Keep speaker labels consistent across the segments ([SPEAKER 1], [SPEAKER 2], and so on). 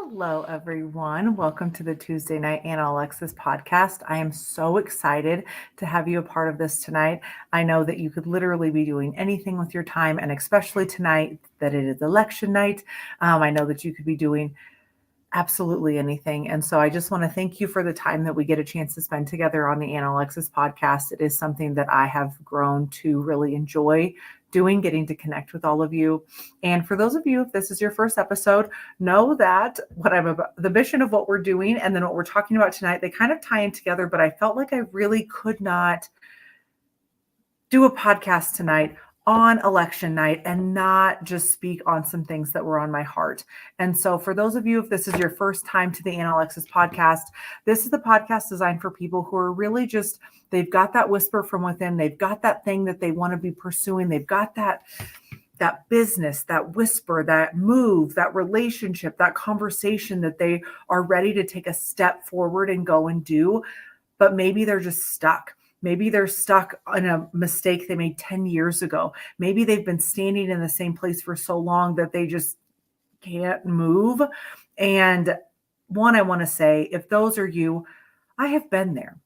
[SPEAKER 1] Hello, everyone. Welcome to the Tuesday night Anna Alexis podcast. I am so excited to have you a part of this tonight. I know that you could literally be doing anything with your time, and especially tonight that it is election night. I know that you could be doing absolutely anything. And so I just want to thank you for the time that we get a chance to spend together on the Anna Alexis podcast. It is something that I have grown to really enjoy doing, getting to connect with all of you. And for those of you, if this is your first episode, know that what I'm about, the mission of what we're doing and then what we're talking about tonight, they kind of tie in together, but I felt like I really could not do a podcast tonight on election night and not just speak on some things that were on my heart. And so for those of you, if this is your first time to the Anna Alexis podcast, this is the podcast designed for people who are really just, they've got that whisper from within. They've got that thing that they want to be pursuing. They've got that business, that whisper, that move, that relationship, that conversation that they are ready to take a step forward and go and do, but maybe they're just stuck. Maybe they're stuck on a mistake they made 10 years ago. Maybe they've been standing in the same place for so long that they just can't move. And one, I want to say, if those are you, I have been there.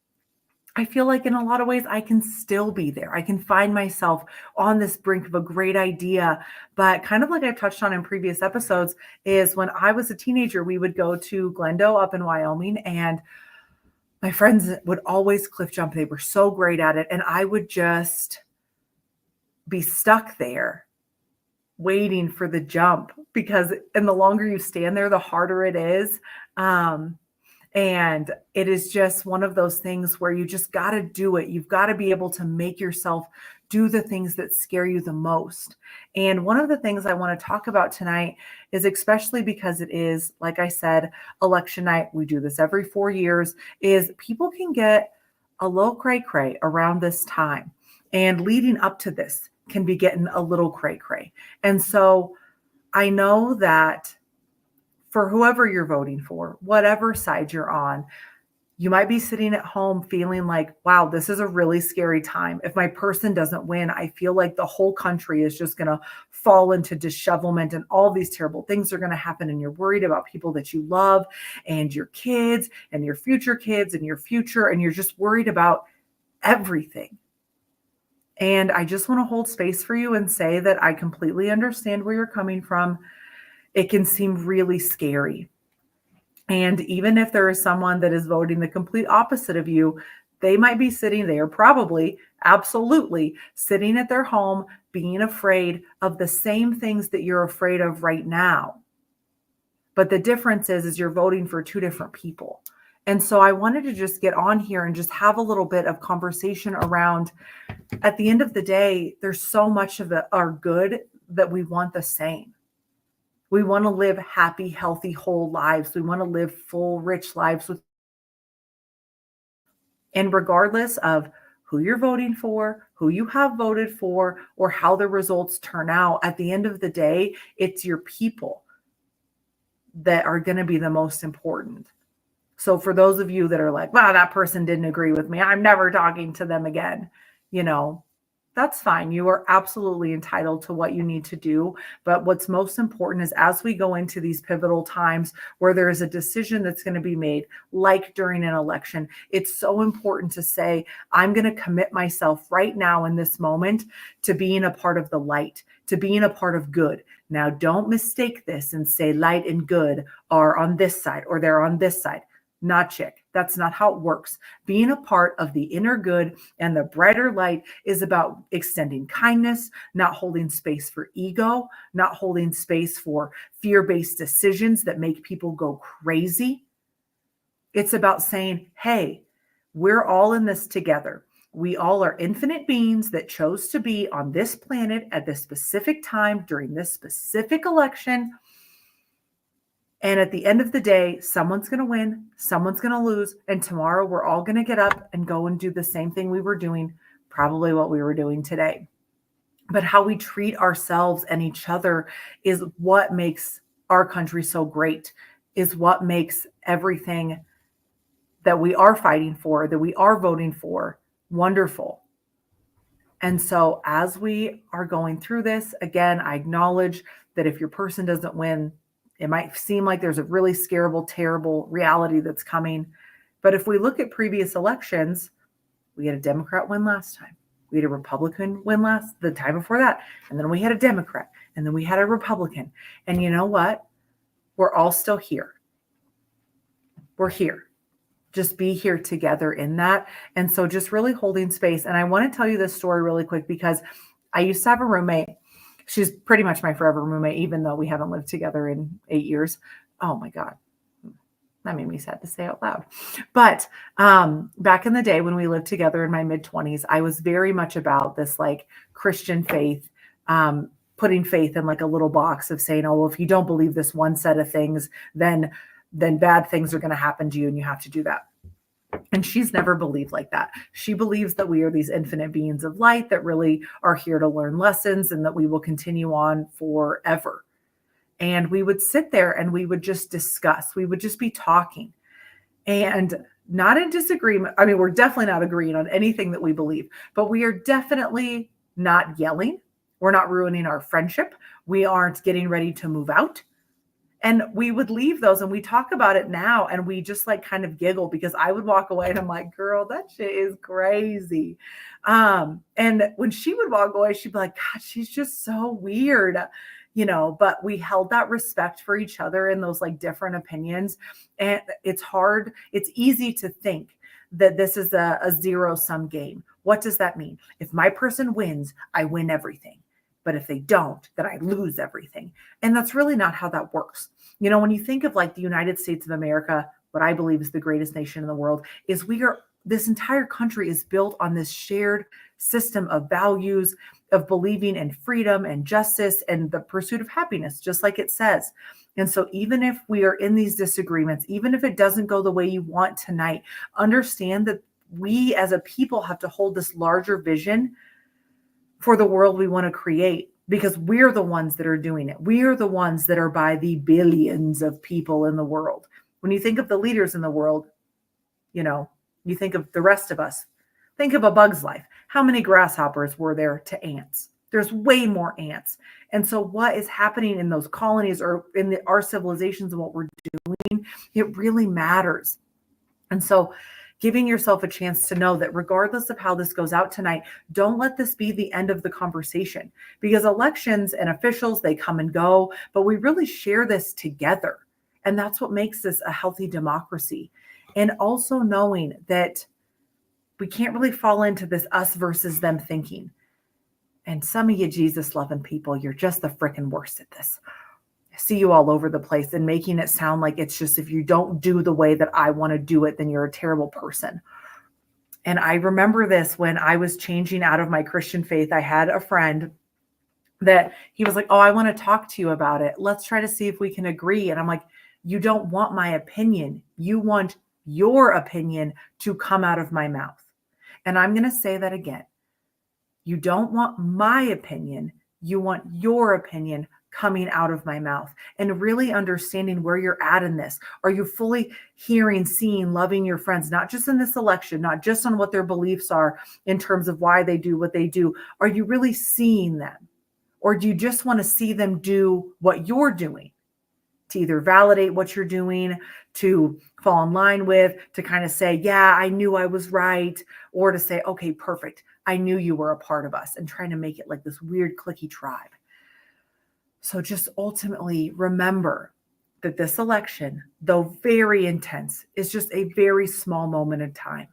[SPEAKER 1] I feel like in a lot of ways, I can still be there. I can find myself on this brink of a great idea. But kind of like I've touched on in previous episodes is when I was a teenager, we would go to Glendo up in Wyoming, and my friends would always cliff jump. They were so great at it. And I would just be stuck there waiting for the jump and the longer you stand there, the harder it is. And it is just one of those things where you just got to do it. You've got to be able to make yourself do the things that scare you the most. And one of the things I want to talk about tonight is, especially because it is, like I said, election night, we do this every 4 years, is people can get a little cray-cray around this time. And leading up to this can be getting a little cray-cray. And so I know that for whoever you're voting for, whatever side you're on, you might be sitting at home feeling like, wow, this is a really scary time. If my person doesn't win, I feel like the whole country is just going to fall into dishevelment and all these terrible things are going to happen. And you're worried about people that you love and your kids and your future kids and your future. And you're just worried about everything. And I just want to hold space for you and say that I completely understand where you're coming from. It can seem really scary. And even if there is someone that is voting the complete opposite of you, they might be sitting there, probably, absolutely, sitting at their home, being afraid of the same things that you're afraid of right now. But the difference is you're voting for two different people. And so I wanted to just get on here and just have a little bit of conversation around, at the end of the day, there's so much of our good that we want the same. We want to live happy, healthy, whole lives. We want to live full, rich lives. And regardless of who you're voting for, who you have voted for, or how the results turn out, at the end of the day, it's your people that are going to be the most important. So for those of you that are like, wow, that person didn't agree with me, I'm never talking to them again, that's fine. You are absolutely entitled to what you need to do. But what's most important is as we go into these pivotal times where there is a decision that's going to be made, like during an election, it's so important to say, I'm going to commit myself right now in this moment to being a part of the light, to being a part of good. Now, don't mistake this and say light and good are on this side or they're on this side. Not chick. That's not how it works. Being a part of the inner good and the brighter light is about extending kindness, not holding space for ego, not holding space for fear-based decisions that make people go crazy. It's about saying, hey, we're all in this together. We all are infinite beings that chose to be on this planet at this specific time during this specific election. And at the end of the day, someone's going to win, someone's going to lose, and tomorrow we're all going to get up and go and do the same thing we were doing, probably what we were doing today. But how we treat ourselves and each other is what makes our country so great, is what makes everything that we are fighting for, that we are voting for, wonderful. And so as we are going through this, again, I acknowledge that if your person doesn't win, It might seem like there's a really scarable, terrible reality that's coming. But if we look at previous elections, we had a Democrat win last time. We had a Republican win the time before that. And then we had a Democrat. And then we had a Republican. And you know what? We're all still here. We're here. Just be here together in that. And so just really holding space. And I want to tell you this story really quick because I used to have a roommate. She's pretty much my forever roommate, even though we haven't lived together in 8 years. Oh my God. That made me sad to say out loud. But back in the day when we lived together in my mid-20s, I was very much about this like Christian faith, putting faith in like a little box of saying, oh, well, if you don't believe this one set of things, then bad things are going to happen to you and you have to do that. And she's never believed like that. She believes that we are these infinite beings of light that really are here to learn lessons and that we will continue on forever. And we would sit there and we would just discuss. We would just be talking and not in disagreement. I mean, we're definitely not agreeing on anything that we believe, but we are definitely not yelling. We're not ruining our friendship. We aren't getting ready to move out. And we would leave those and we talk about it now and we just like kind of giggle because I would walk away and I'm like, girl, that shit is crazy. And when she would walk away, she'd be like, God, she's just so weird, but we held that respect for each other in those like different opinions. And it's hard. It's easy to think that this is a zero-sum game. What does that mean? If my person wins, I win everything. But if they don't, then I lose everything. And that's really not how that works. When you think of like the United States of America, what I believe is the greatest nation in the world, is this entire country is built on this shared system of values, of believing in freedom and justice and the pursuit of happiness, just like it says. And so even if we are in these disagreements, even if it doesn't go the way you want tonight, understand that we as a people have to hold this larger vision for the world we want to create, because we're the ones that are doing it. We are the ones that are by the billions of people in the world. When you think of the leaders in the world, you think of the rest of us. Think of A Bug's Life. How many grasshoppers were there to ants? There's way more ants. And so what is happening in those colonies or in our civilizations and what we're doing, it really matters. And so giving yourself a chance to know that regardless of how this goes out tonight, don't let this be the end of the conversation, because elections and officials, they come and go, but we really share this together. And that's what makes this a healthy democracy. And also knowing that we can't really fall into this us versus them thinking. And some of you Jesus loving people, you're just the freaking worst at this. See you all over the place and making it sound like it's just, if you don't do the way that I want to do it, then you're a terrible person. And I remember this when I was changing out of my Christian faith. I had a friend that he was like, oh, I want to talk to you about it. Let's try to see if we can agree. And I'm like, you don't want my opinion. You want your opinion to come out of my mouth. And I'm going to say that again. You don't want my opinion. You want your opinion coming out of my mouth, and really understanding where you're at in this. Are you fully hearing, seeing, loving your friends, not just in this election, not just on what their beliefs are in terms of why they do what they do? Are you really seeing them? Or do you just want to see them do what you're doing, to either validate what you're doing, to fall in line with, to kind of say, yeah, I knew I was right, or to say, okay, perfect, I knew you were a part of us, and trying to make it like this weird cliquey tribe. So just ultimately remember that this election, though very intense, is just a very small moment in time.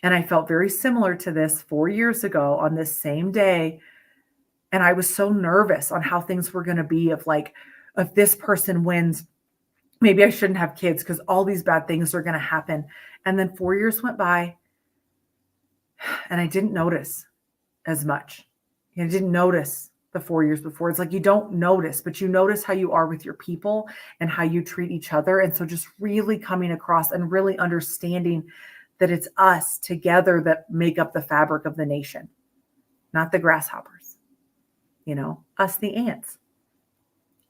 [SPEAKER 1] And I felt very similar to this 4 years ago on this same day. And I was so nervous on how things were going to be, of like, if this person wins, maybe I shouldn't have kids because all these bad things are going to happen. And then 4 years went by and I didn't notice as much. I didn't notice the 4 years before. It's like you don't notice, but you notice how you are with your people and how you treat each other. And so just really coming across and really understanding that it's us together that make up the fabric of the nation, not the grasshoppers, us, the ants.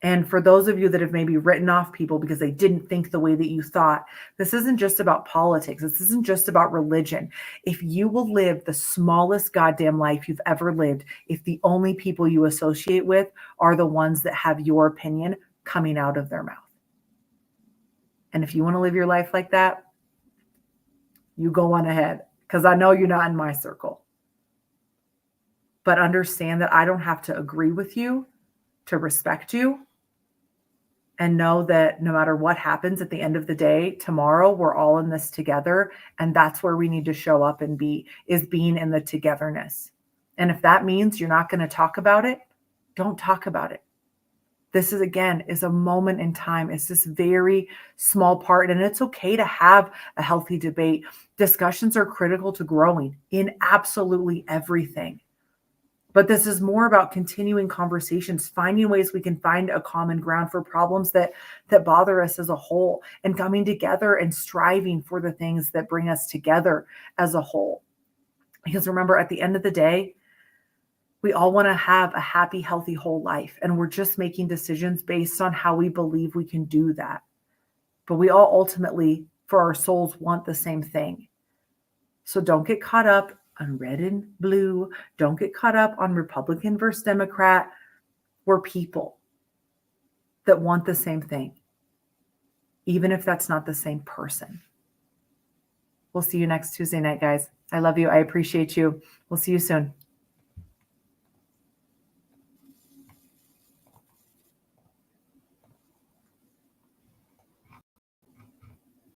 [SPEAKER 1] And for those of you that have maybe written off people because they didn't think the way that you thought, this isn't just about politics. This isn't just about religion. If you will live the smallest goddamn life you've ever lived, if the only people you associate with are the ones that have your opinion, coming out of their mouth. And if you want to live your life like that, you go on ahead, because I know you're not in my circle. But understand that I don't have to agree with you to respect you. And know that no matter what happens at the end of the day, tomorrow, we're all in this together. And that's where we need to show up and be, is being in the togetherness. And if that means you're not going to talk about it, don't talk about it. This is, again, is a moment in time. It's this very small part. And it's okay to have a healthy debate. Discussions are critical to growing in absolutely everything. But this is more about continuing conversations, finding ways we can find a common ground for problems that bother us as a whole, and coming together and striving for the things that bring us together as a whole. Because remember, at the end of the day, we all want to have a happy, healthy, whole life. And we're just making decisions based on how we believe we can do that. But we all ultimately, for our souls, want the same thing. So don't get caught up on red and blue. Don't get caught up on Republican versus Democrat. We're people that want the same thing, even if that's not the same person. We'll see you next Tuesday night, guys. I love you. I appreciate you. We'll see you soon.